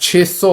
600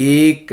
1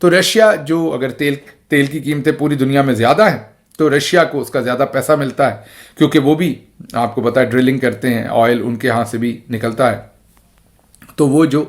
تو رشیا جو اگر تیل کی قیمتیں پوری دنیا میں زیادہ ہیں تو رشیا کو اس کا زیادہ پیسہ ملتا ہے، کیونکہ وہ بھی آپ کو پتہ ہے ڈرلنگ کرتے ہیں، آئل ان کے ہاں سے بھی نکلتا ہے، تو وہ جو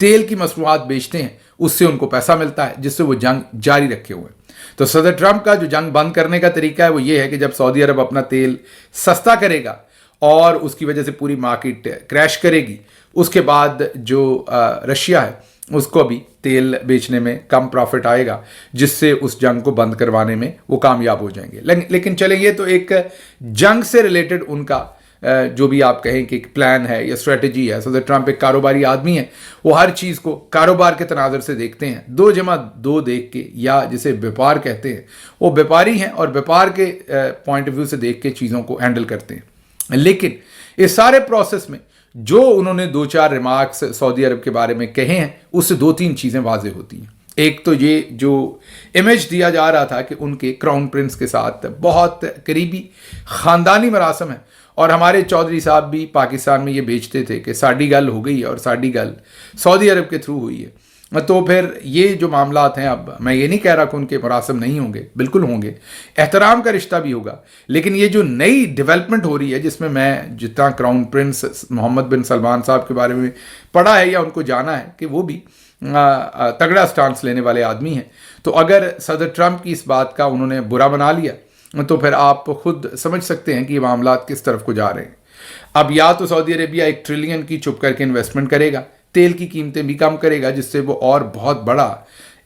تیل کی مصنوعات بیچتے ہیں اس سے ان کو پیسہ ملتا ہے، جس سے وہ جنگ جاری رکھے ہوئے ہیں۔ تو صدر ٹرمپ کا جو جنگ بند کرنے کا طریقہ ہے وہ یہ ہے کہ جب سعودی عرب اپنا تیل سستا کرے گا اور اس کی وجہ سے پوری مارکیٹ کریش کرے گی، اس کے بعد جو رشیا ہے اس کو بھی تیل بیچنے میں کم پروفٹ آئے گا، جس سے اس جنگ کو بند کروانے میں وہ کامیاب ہو جائیں گے۔ لیکن چلیں، یہ تو ایک جنگ سے ریلیٹڈ ان کا جو بھی آپ کہیں کہ ایک پلان ہے یا اسٹریٹجی ہے۔ صدر ٹرمپ ایک کاروباری آدمی ہے، وہ ہر چیز کو کاروبار کے تناظر سے دیکھتے ہیں، 2+2 دیکھ کے، یا جسے بیپار کہتے ہیں، وہ بیپاری ہیں اور بیپار کے پوائنٹ آف ویو سے دیکھ کے چیزوں کو ہینڈل کرتے ہیں۔ لیکن اس سارے پروسیس میں جو انہوں نے 2-4 ریمارکس سعودی عرب کے بارے میں کہے ہیں، اس سے 2-3 چیزیں واضح ہوتی ہیں۔ ایک تو یہ جو امیج دیا جا رہا تھا کہ ان کے کراؤن پرنس کے ساتھ بہت قریبی خاندانی مراسم ہیں، اور ہمارے چودھری صاحب بھی پاکستان میں یہ بیچتے تھے کہ ساڈی گل ہو گئی ہے اور ساڈی گل سعودی عرب کے تھرو ہوئی ہے۔ تو پھر یہ جو معاملات ہیں، اب میں یہ نہیں کہہ رہا کہ ان کے مراسم نہیں ہوں گے، بالکل ہوں گے، احترام کا رشتہ بھی ہوگا، لیکن یہ جو نئی ڈیولپمنٹ ہو رہی ہے، جس میں میں جتنا کراؤن پرنس محمد بن سلمان صاحب کے بارے میں پڑھا ہے یا ان کو جانا ہے کہ وہ بھی تگڑا سٹانس لینے والے آدمی ہیں، تو اگر صدر ٹرمپ کی اس بات کا انہوں نے برا بنا لیا تو پھر آپ خود سمجھ سکتے ہیں کہ یہ معاملات کس طرف کو جا رہے ہیں۔ اب یا تو سعودی عربیہ 1 ٹریلین کی چھپ کر کے انویسٹمنٹ کرے گا، تیل کی قیمتیں بھی کم کرے گا، جس سے وہ اور بہت بڑا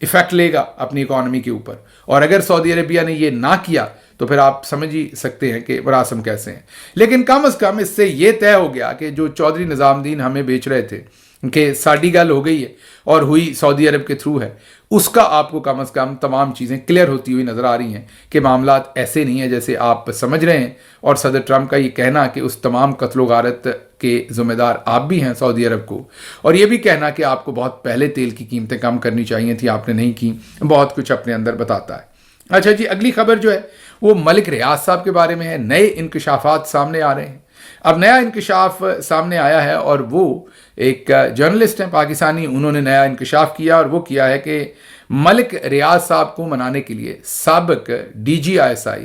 ایفیکٹ لے گا اپنی اکانومی کے اوپر، اور اگر سعودی عربیہ نے یہ نہ کیا تو پھر آپ سمجھ ہی سکتے ہیں کہ مراسم کیسے ہیں۔ لیکن کم از کم اس سے یہ طے ہو گیا کہ جو چودھری نظام الدین ہمیں بیچ رہے تھے کہ ساڈی گل ہو گئی ہے اور ہوئی سعودی عرب کے تھرو ہے، اس کا آپ کو کم از کم تمام چیزیں کلیئر ہوتی ہوئی نظر آ رہی ہیں کہ معاملات ایسے نہیں ہیں جیسے آپ سمجھ رہے ہیں۔ اور صدر ٹرمپ کا یہ کہنا کہ اس تمام قتل و غارت کے ذمہ دار آپ بھی ہیں سعودی عرب کو، اور یہ بھی کہنا کہ آپ کو بہت پہلے تیل کی قیمتیں کم کرنی چاہیے تھی، آپ نے نہیں کی، بہت کچھ اپنے اندر بتاتا ہے۔ اچھا جی، اگلی خبر جو ہے وہ ملک ریاض صاحب کے بارے میں ہے۔ نئے انکشافات سامنے آ رہے ہیں۔ اب نیا انکشاف سامنے آیا ہے، اور وہ ایک جرنلسٹ ہیں پاکستانی، انہوں نے نیا انکشاف کیا، اور وہ کیا ہے کہ ملک ریاض صاحب کو منانے کے لیے سابق DGISI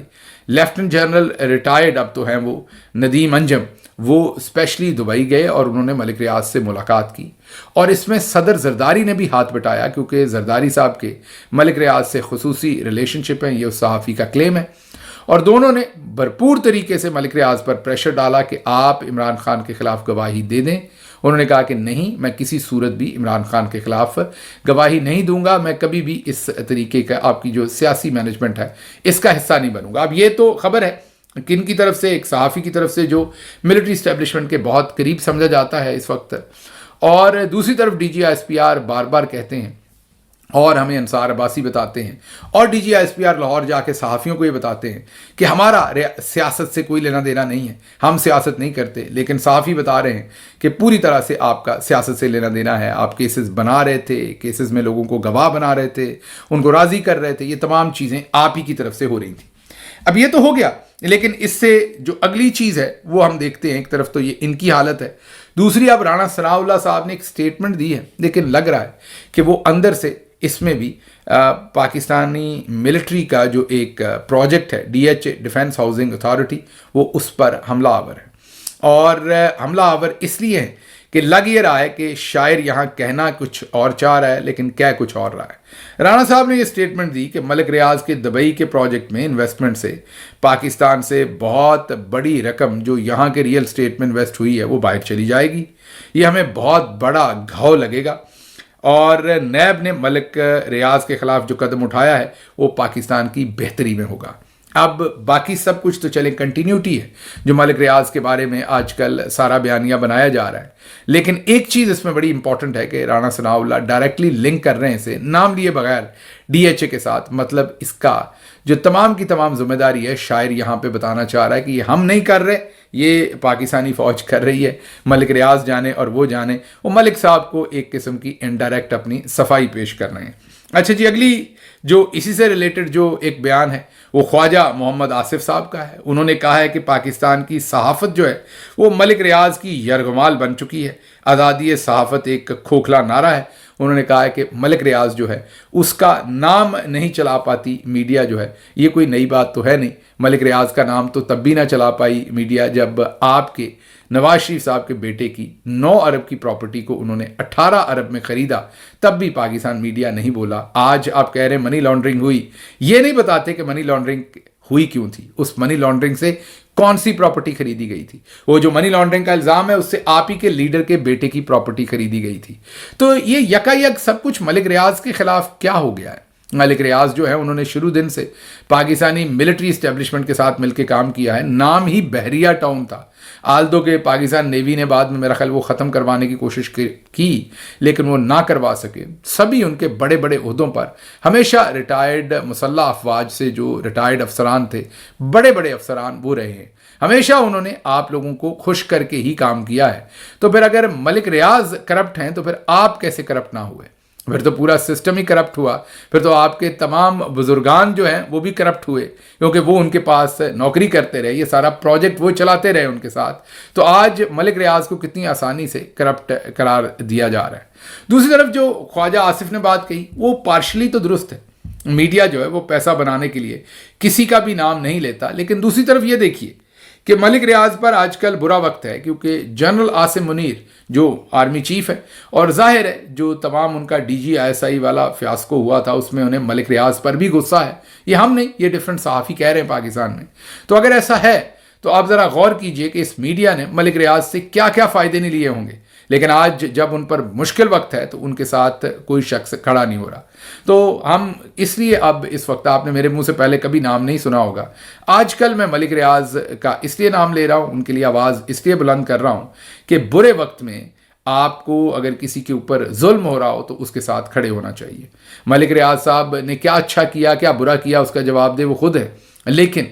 لیفٹنٹ جنرل ریٹائرڈ اب تو ہیں وہ ندیم انجم، وہ اسپیشلی دبئی گئے اور انہوں نے ملک ریاض سے ملاقات کی، اور اس میں صدر زرداری نے بھی ہاتھ بٹایا، کیونکہ زرداری صاحب کے ملک ریاض سے خصوصی ریلیشن شپ ہیں، یہ اس صحافی کا کلیم ہے، اور دونوں نے بھرپور طریقے سے ملک ریاض پر پریشر ڈالا کہ آپ عمران خان کے خلاف گواہی دے دیں۔ انہوں نے کہا کہ نہیں، میں کسی صورت بھی عمران خان کے خلاف گواہی نہیں دوں گا، میں کبھی بھی اس طریقے کا آپ کی جو سیاسی مینجمنٹ ہے اس کا حصہ نہیں بنوں گا۔ اب یہ تو خبر ہے کن کی طرف سے، ایک صحافی کی طرف سے جو ملٹری اسٹیبلشمنٹ کے بہت قریب سمجھا جاتا ہے اس وقت، اور دوسری طرف DGISPR بار بار کہتے ہیں اور ہمیں انصار عباسی بتاتے ہیں، اور DGISPR لاہور جا کے صحافیوں کو یہ بتاتے ہیں کہ ہمارا سیاست سے کوئی لینا دینا نہیں ہے، ہم سیاست نہیں کرتے، لیکن صحافی بتا رہے ہیں کہ پوری طرح سے آپ کا سیاست سے لینا دینا ہے، آپ کیسز بنا رہے تھے، کیسز میں لوگوں کو گواہ بنا رہے تھے، ان کو راضی کر رہے تھے، یہ تمام چیزیں آپ ہی کی طرف سے ہو رہی تھیں۔ اب یہ تو ہو گیا، لیکن اس سے جو اگلی چیز ہے وہ ہم دیکھتے ہیں، ایک طرف تو یہ ان کی حالت ہے، دوسری اب رانا ثناء اللہ صاحب نے ایک سٹیٹمنٹ دی ہے، لیکن لگ رہا ہے کہ وہ اندر سے اس میں بھی پاکستانی ملٹری کا جو ایک پروجیکٹ ہے DHA ڈیفنس ہاؤسنگ اتھارٹی، وہ اس پر حملہ آور ہے، اور حملہ آور اس لیے ہے کہ لگ یہ رہا ہے کہ شاعر یہاں کہنا کچھ اور چاہ رہا ہے لیکن کہہ کچھ اور رہا ہے۔ رانا صاحب نے یہ سٹیٹمنٹ دی کہ ملک ریاض کے دبئی کے پروجیکٹ میں انویسٹمنٹ سے پاکستان سے بہت بڑی رقم جو یہاں کے ریئل اسٹیٹ میں انویسٹ ہوئی ہے وہ باہر چلی جائے گی، یہ ہمیں بہت بڑا گھاؤ لگے گا، اور نیب نے ملک ریاض کے خلاف جو قدم اٹھایا ہے وہ پاکستان کی بہتری میں ہوگا۔ اب باقی سب کچھ تو چلے کنٹینیوٹی ہے جو ملک ریاض کے بارے میں آج کل سارا بیانیہ بنایا جا رہا ہے، لیکن ایک چیز اس میں بڑی امپورٹنٹ ہے کہ رانا ثناء اللہ ڈائریکٹلی لنک کر رہے ہیں اسے نام لیے بغیر DHA کے ساتھ، مطلب اس کا جو تمام کی تمام ذمہ داری ہے شاعر یہاں پہ بتانا چاہ رہا ہے کہ یہ ہم نہیں کر رہے، یہ پاکستانی فوج کر رہی ہے، ملک ریاض جانے اور وہ جانے، وہ ملک صاحب کو ایک قسم کی انڈائریکٹ اپنی صفائی پیش کر رہے ہیں۔ اچھا جی، اگلی جو اسی سے ریلیٹڈ جو ایک بیان ہے وہ خواجہ محمد آصف صاحب کا ہے۔ انہوں نے کہا ہے کہ پاکستان کی صحافت جو ہے وہ ملک ریاض کی یرغمال بن چکی ہے، آزادی صحافت ایک کھوکھلا نعرہ ہے، انہوں نے کہا ہے کہ ملک ریاض جو ہے اس کا نام نہیں چلا پاتی میڈیا جو ہے. یہ کوئی نئی بات تو ہے نہیں. ملک ریاض کا نام تو تب بھی نہ چلا پائی میڈیا جب آپ کے نواز شریف صاحب کے بیٹے کی 9 ارب کی پراپرٹی کو انہوں نے 18 ارب میں خریدا, تب بھی پاکستان میڈیا نہیں بولا. آج آپ کہہ رہے ہیں منی لانڈرنگ ہوئی, یہ نہیں بتاتے کہ منی لانڈرنگ ہوئی کیوں تھی, اس منی لانڈرنگ سے کون سی پراپرٹی خریدی گئی تھی. وہ جو منی لانڈرنگ کا الزام ہے اس سے آپ ہی کے لیڈر کے بیٹے کی پراپرٹی خریدی گئی تھی. تو یہ یکا سب کچھ ملک ریاض کے خلاف کیا ہو گیا ہے. ملک ریاض جو ہے انہوں نے شروع دن سے پاکستانی ملٹری اسٹیبلشمنٹ کے ساتھ مل کے کام کیا ہے. نام ہی بحریہ ٹاؤن تھا, آلدو کہ پاکستان نیوی نے بعد میں میرا خیال وہ ختم کروانے کی کوشش کی لیکن وہ نہ کروا سکے. سبھی ان کے بڑے بڑے عہدوں پر ہمیشہ ریٹائرڈ مسلح افواج سے جو ریٹائرڈ افسران تھے, بڑے بڑے افسران وہ رہے ہیں. ہمیشہ انہوں نے آپ لوگوں کو خوش کر کے ہی کام کیا ہے. تو پھر اگر ملک ریاض کرپٹ ہیں تو پھر آپ کیسے کرپٹ نہ ہوئے؟ پھر تو پورا سسٹم ہی کرپٹ ہوا. پھر تو آپ کے تمام بزرگان جو ہیں وہ بھی کرپٹ ہوئے کیونکہ وہ ان کے پاس نوکری کرتے رہے, یہ سارا پروجیکٹ وہ چلاتے رہے ان کے ساتھ. تو آج ملک ریاض کو کتنی آسانی سے کرپٹ قرار دیا جا رہا ہے. دوسری طرف جو خواجہ آصف نے بات کہی وہ پارشلی تو درست ہے. میڈیا جو ہے وہ پیسہ بنانے کے لیے کسی کا بھی نام نہیں لیتا, لیکن دوسری طرف یہ دیکھیے کہ ملک ریاض پر آج کل برا وقت ہے کیونکہ جنرل عاصم منیر جو آرمی چیف ہے, اور ظاہر ہے جو تمام ان کا D G I S I والا فیاسکو ہوا تھا اس میں انہیں ملک ریاض پر بھی غصہ ہے. یہ ہم نہیں, یہ ڈیفرنٹ صحافی کہہ رہے ہیں پاکستان میں. تو اگر ایسا ہے تو آپ ذرا غور کیجئے کہ اس میڈیا نے ملک ریاض سے کیا کیا فائدے نہیں لیے ہوں گے, لیکن آج جب ان پر مشکل وقت ہے تو ان کے ساتھ کوئی شخص کھڑا نہیں ہو رہا. تو ہم اس لیے اب اس وقت, آپ نے میرے منہ سے پہلے کبھی نام نہیں سنا ہوگا, آج کل میں ملک ریاض کا اس لیے نام لے رہا ہوں, ان کے لیے آواز اس لیے بلند کر رہا ہوں کہ برے وقت میں آپ کو اگر کسی کے اوپر ظلم ہو رہا ہو تو اس کے ساتھ کھڑے ہونا چاہیے. ملک ریاض صاحب نے کیا اچھا کیا کیا برا کیا اس کا جواب دے وہ خود ہے, لیکن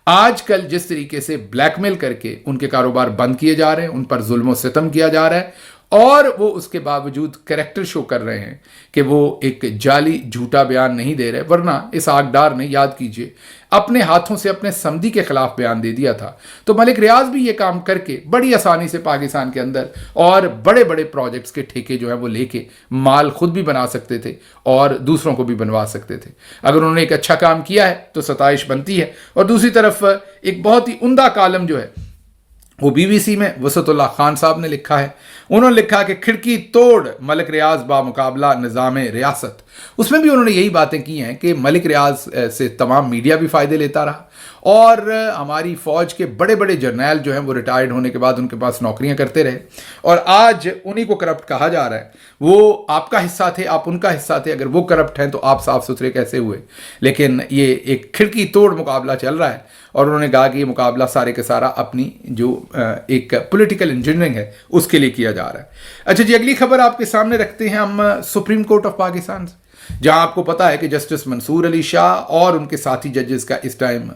آج کل جس طریقے سے بلیک میل کر کے ان کے کاروبار بند کیے جا رہے ہیں, ان پر ظلم و ستم کیا جا رہا ہے, اور وہ اس کے باوجود کریکٹر شو کر رہے ہیں کہ وہ ایک جعلی جھوٹا بیان نہیں دے رہے, ورنہ اس آگڈار نے, یاد کیجئے, اپنے ہاتھوں سے اپنے سمدی کے خلاف بیان دے دیا تھا. تو ملک ریاض بھی یہ کام کر کے بڑی آسانی سے پاکستان کے اندر اور بڑے بڑے پروجیکٹس کے ٹھیکے جو ہیں وہ لے کے مال خود بھی بنا سکتے تھے اور دوسروں کو بھی بنوا سکتے تھے. اگر انہوں نے ایک اچھا کام کیا ہے تو ستائش بنتی ہے. اور دوسری طرف ایک بہت ہی عمدہ کالم جو ہے وہ بی بی سی میں وسعت اللہ خان صاحب نے لکھا ہے. انہوں نے لکھا کہ کھڑکی توڑ ملک ریاض با مقابلہ نظام ریاست. اس میں بھی انہوں نے یہی باتیں کی ہیں کہ ملک ریاض سے تمام میڈیا بھی فائدے لیتا رہا, اور ہماری فوج کے بڑے بڑے جرنیل جو ہیں وہ ریٹائرڈ ہونے کے بعد ان کے پاس نوکریاں کرتے رہے, اور آج انہی کو کرپٹ کہا جا رہا ہے. وہ آپ کا حصہ تھے, آپ ان کا حصہ تھے, اگر وہ کرپٹ ہیں تو آپ صاف ستھرے کیسے ہوئے؟ لیکن یہ ایک کھڑکی توڑ مقابلہ چل رہا ہے, اور انہوں نے کہا کہ یہ مقابلہ سارے کے سارا اپنی جو ایک پولیٹیکل انجینئرنگ ہے اس کے لیے کیا جا رہا ہے. اچھا جی, اگلی خبر آپ کے سامنے رکھتے ہیں ہم سپریم کورٹ آف پاکستان سے, جہاں آپ کو پتا ہے کہ جسٹس منصور علی شاہ اور ان کے ساتھی ججز کا اس ٹائم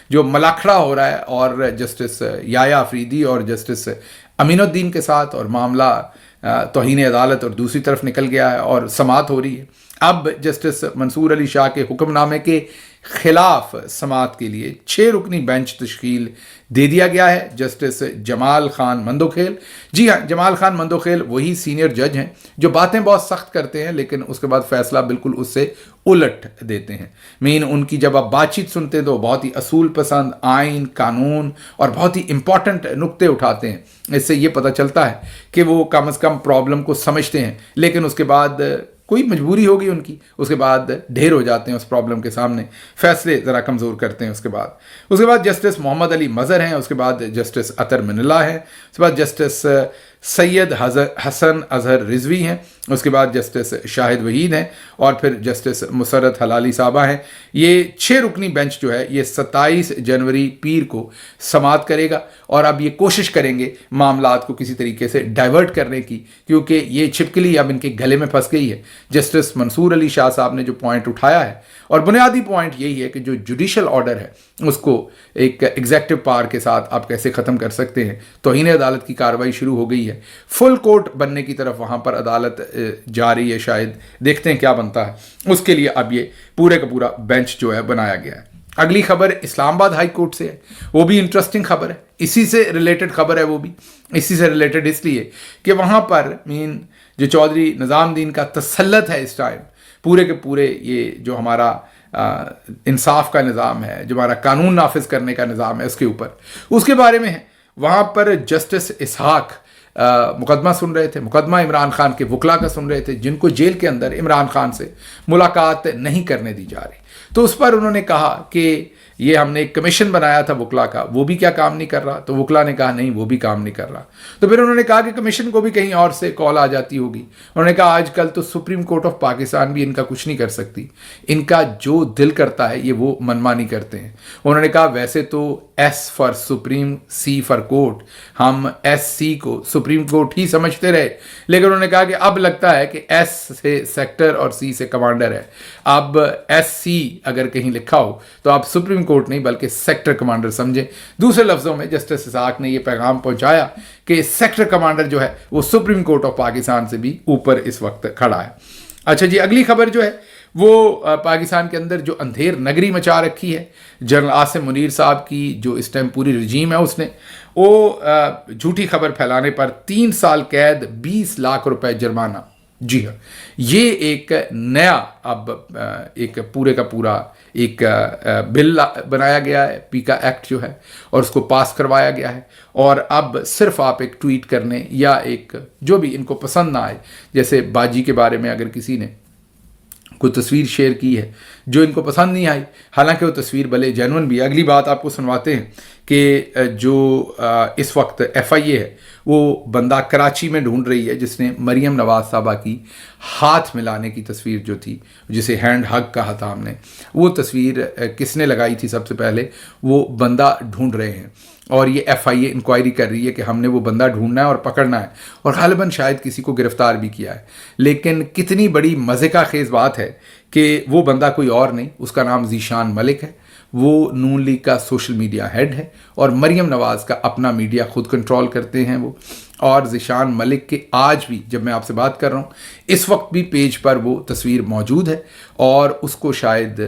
جو ملاکھڑا ہو رہا ہے, اور جسٹس یایا افریدی اور جسٹس امین الدین کے ساتھ, اور معاملہ توہین عدالت اور دوسری طرف نکل گیا ہے اور سماعت ہو رہی ہے. اب جسٹس منصور علی شاہ کے حکم نامے کے خلاف سماعت کے لیے 6 رکنی بینچ تشکیل دے دیا گیا ہے. جسٹس جمال خان مندوخیل, جی ہاں جمال خان مندوخیل وہی سینئر جج ہیں جو باتیں بہت سخت کرتے ہیں لیکن اس کے بعد فیصلہ بالکل اس سے الٹ دیتے ہیں. مین ان کی جب آپ بات چیت سنتے ہیں تو بہت ہی اصول پسند, آئین, قانون اور بہت ہی امپورٹنٹ نقطے اٹھاتے ہیں. اس سے یہ پتہ چلتا ہے کہ وہ کم از کم پرابلم کو سمجھتے ہیں, لیکن اس کے بعد کوئی مجبوری ہوگی ان کی, اس کے بعد ڈھیر ہو جاتے ہیں اس پرابلم کے سامنے, فیصلے ذرا کمزور کرتے ہیں. اس کے بعد جسٹس محمد علی مظہر ہیں, اس کے بعد جسٹس اطہر من اللہ ہیں, اس کے بعد جسٹس سید حسن اظہر رضوی ہیں, اس کے بعد جسٹس شاہد وحید ہیں, اور پھر جسٹس مسرت حلالی صاحبہ ہیں. یہ 6 رکنی بینچ جو ہے یہ 27 جنوری پیر کو سماعت کرے گا, اور اب یہ کوشش کریں گے معاملات کو کسی طریقے سے ڈائیورٹ کرنے کی, کیونکہ یہ چھپکلی اب ان کے گلے میں پھنس گئی ہے. جسٹس منصور علی شاہ صاحب نے جو پوائنٹ اٹھایا ہے, اور بنیادی پوائنٹ یہی ہے کہ جو جوڈیشل آرڈر ہے اس کو ایک ایگزیکٹو پاور کے ساتھ آپ کیسے ختم کر سکتے ہیں. توہین عدالت کی کارروائی شروع ہو گئی ہے, فل کورٹ بننے کی طرف وہاں پر عدالت جا رہی ہے, شاید دیکھتے ہیں کیا بنتا ہے. اس کے لیے اب یہ پورے کا پورا بینچ جو ہے بنایا گیا ہے. اگلی خبر اسلام آباد ہائی کورٹ سے ہے, وہ بھی انٹرسٹنگ خبر ہے, اسی سے ریلیٹڈ خبر ہے. وہ بھی اسی سے ریلیٹڈ اس لیے کہ وہاں پر جو چودھری نظام الدین کا تسلط ہے اس ٹائم پورے کے پورے یہ جو ہمارا انصاف کا نظام ہے، جو ہمارا قانون نافذ کرنے کا نظام ہے، اس کے اوپر، اس کے بارے میں ہے۔ وہاں پر جسٹس اسحاق مقدمہ سن رہے تھے، مقدمہ عمران خان کے وکلا کا سن رہے تھے، جن کو جیل کے اندر عمران خان سے ملاقات نہیں کرنے دی جا رہی۔ تو اس پر انہوں نے کہا کہ یہ ہم نے ایک کمیشن بنایا تھا وکلا کا، وہ بھی کیا کام نہیں کر رہا؟ تو وکلا نے کہا نہیں، وہ بھی کام نہیں کر رہا۔ تو پھر انہوں نے کہا کہ کمیشن کو بھی کہیں اور سے کال آ جاتی ہوگی۔ انہوں نے کہا آج کل تو سپریم کورٹ آف پاکستان بھی ان کا کچھ نہیں کر سکتی، ان کا جو دل کرتا ہے یہ وہ منمانی کرتے ہیں۔ انہوں نے کہا ویسے تو S for supreme, C for court, ہم ایس سی کو سپریم کورٹ ہی سمجھتے رہے، لیکن انہوں نے کہا کہ اب لگتا ہے کہ ایس سے سیکٹر اور سی سے کمانڈر ہے، اب ایس سی اگر کہیں لکھا ہو تو آپ سپریم کورٹ نہیں بلکہ سیکٹر کمانڈر سمجھیں۔ دوسرے لفظوں میں جسٹس اسحاق نے یہ پیغام پہنچایا کہ سیکٹر کمانڈر جو ہے وہ سپریم کورٹ آف پاکستان سے بھی اوپر اس وقت کھڑا ہے۔ اچھا جی، اگلی خبر جو ہے وہ پاکستان کے اندر جو اندھیر نگری مچا رکھی ہے جنرل عاصم منیر صاحب کی، جو اس ٹائم پوری رجیم ہے، اس نے وہ جھوٹی خبر پھیلانے پر 3 سال قید، 20 لاکھ روپے جرمانہ۔ جی ہاں، یہ ایک نیا اب ایک پورے کا پورا ایک بل بنایا گیا ہے، پیکا ایکٹ جو ہے، اور اس کو پاس کروایا گیا ہے، اور اب صرف آپ ایک ٹویٹ کرنے یا ایک جو بھی ان کو پسند نہ آئے، جیسے باجی کے بارے میں اگر کسی نے کوئی تصویر شیئر کی ہے جو ان کو پسند نہیں آئی، حالانکہ وہ تصویر بھلے جینون بھی ہے۔ اگلی بات آپ کو سنواتے ہیں کہ جو اس وقت ایف آئی اے ہے وہ بندہ کراچی میں ڈھونڈ رہی ہے جس نے مریم نواز صاحبہ کی ہاتھ ملانے کی تصویر جو تھی، جسے ہینڈ ہگ کہا تھا ہم نے، وہ تصویر کس نے لگائی تھی سب سے پہلے، وہ بندہ ڈھونڈ رہے ہیں، اور یہ ایف آئی اے انکوائری کر رہی ہے کہ ہم نے وہ بندہ ڈھونڈنا ہے اور پکڑنا ہے، اور غالباً شاید کسی کو گرفتار بھی کیا ہے۔ لیکن کتنی بڑی مزے کا خیز بات ہے کہ وہ بندہ کوئی اور نہیں، اس کا نام ذیشان ملک ہے، وہ نون لیگ کا سوشل میڈیا ہیڈ ہے، اور مریم نواز کا اپنا میڈیا خود کنٹرول کرتے ہیں وہ۔ اور ذیشان ملک کے آج بھی جب میں آپ سے بات کر رہا ہوں اس وقت بھی پیج پر وہ تصویر موجود ہے، اور اس کو شاید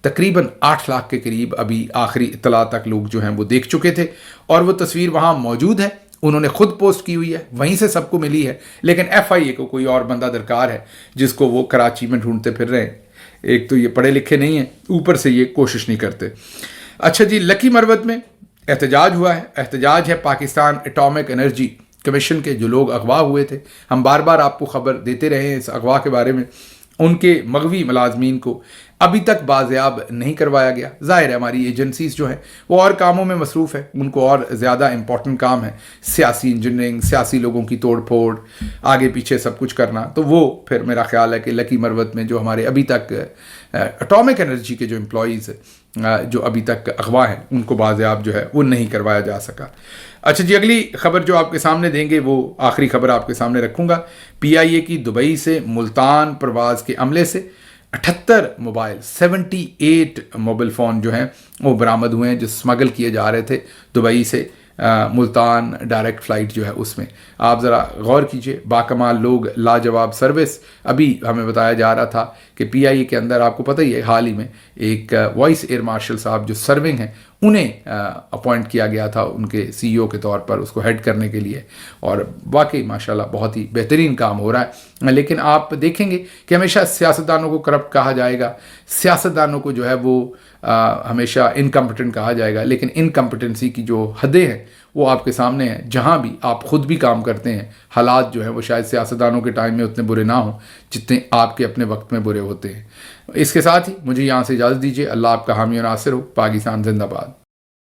تقریباً 8 لاکھ کے قریب ابھی آخری اطلاع تک لوگ جو ہیں وہ دیکھ چکے تھے، اور وہ تصویر وہاں موجود ہے، انہوں نے خود پوسٹ کی ہوئی ہے، وہیں سے سب کو ملی ہے۔ لیکن ایف آئی اے کو کوئی اور بندہ درکار ہے جس کو وہ کراچی میں ڈھونڈتے پھر رہے ہیں۔ ایک تو یہ پڑھے لکھے نہیں ہیں، اوپر سے یہ کوشش نہیں کرتے۔ اچھا جی، لکی مروت میں احتجاج ہوا ہے۔ احتجاج ہے پاکستان اٹامک انرجی کمیشن کے جو لوگ اغوا ہوئے تھے، ہم بار بار آپ کو خبر دیتے رہے ہیں اس اغوا کے بارے میں، ان کے مغوی ملازمین کو ابھی تک بازیاب نہیں کروایا گیا۔ ظاہر ہے ہماری ایجنسیز جو ہیں وہ اور کاموں میں مصروف ہے، ان کو اور زیادہ امپورٹنٹ کام ہے، سیاسی انجینئرنگ، سیاسی لوگوں کی توڑ پھوڑ، آگے پیچھے سب کچھ کرنا۔ تو وہ پھر میرا خیال ہے کہ لکی مروت میں جو ہمارے ابھی تک اٹامک انرجی کے جو امپلائیز جو ابھی تک اغوا ہیں ان کو بازیاب جو ہے وہ نہیں کروایا جا سکا۔ اچھا جی، اگلی خبر جو آپ کے سامنے دیں گے وہ آخری خبر آپ کے سامنے رکھوں گا۔ پی آئی اے کی دبئی سے ملتان پرواز کے عملے سے 78 موبائل 78 موبائل فون جو ہیں وہ برآمد ہوئے ہیں، جو سمگل کیے جا رہے تھے دبئی سے ملتان ڈائریکٹ فلائٹ جو ہے اس میں۔ آپ ذرا غور کیجئے، باکمال لوگ، لاجواب سروس۔ ابھی ہمیں بتایا جا رہا تھا کہ پی آئی اے کے اندر آپ کو پتہ ہی ہے حال ہی میں ایک وائس ایئر مارشل صاحب جو سرونگ ہیں انہیں اپوائنٹ کیا گیا تھا ان کے سی ای او کے طور پر اس کو ہیڈ کرنے کے لیے، اور واقعی ماشاءاللہ بہت ہی بہترین کام ہو رہا ہے۔ لیکن آپ دیکھیں گے کہ ہمیشہ سیاستدانوں کو کرپٹ کہا جائے گا، سیاستدانوں کو جو ہے وہ ہمیشہ انکمپٹنٹ کہا جائے گا، لیکن انکمپٹنسی کی جو حدیں ہیں وہ آپ کے سامنے ہیں۔ جہاں بھی آپ خود بھی کام کرتے ہیں، حالات جو ہیں وہ شاید سیاستدانوں کے ٹائم میں اتنے برے نہ ہوں جتنے آپ کے اپنے وقت میں برے ہوتے ہیں۔ اس کے ساتھ ہی مجھے یہاں سے اجازت دیجیے۔ اللہ آپ کا حامی و ناصر ہو۔ پاکستان زندہ باد۔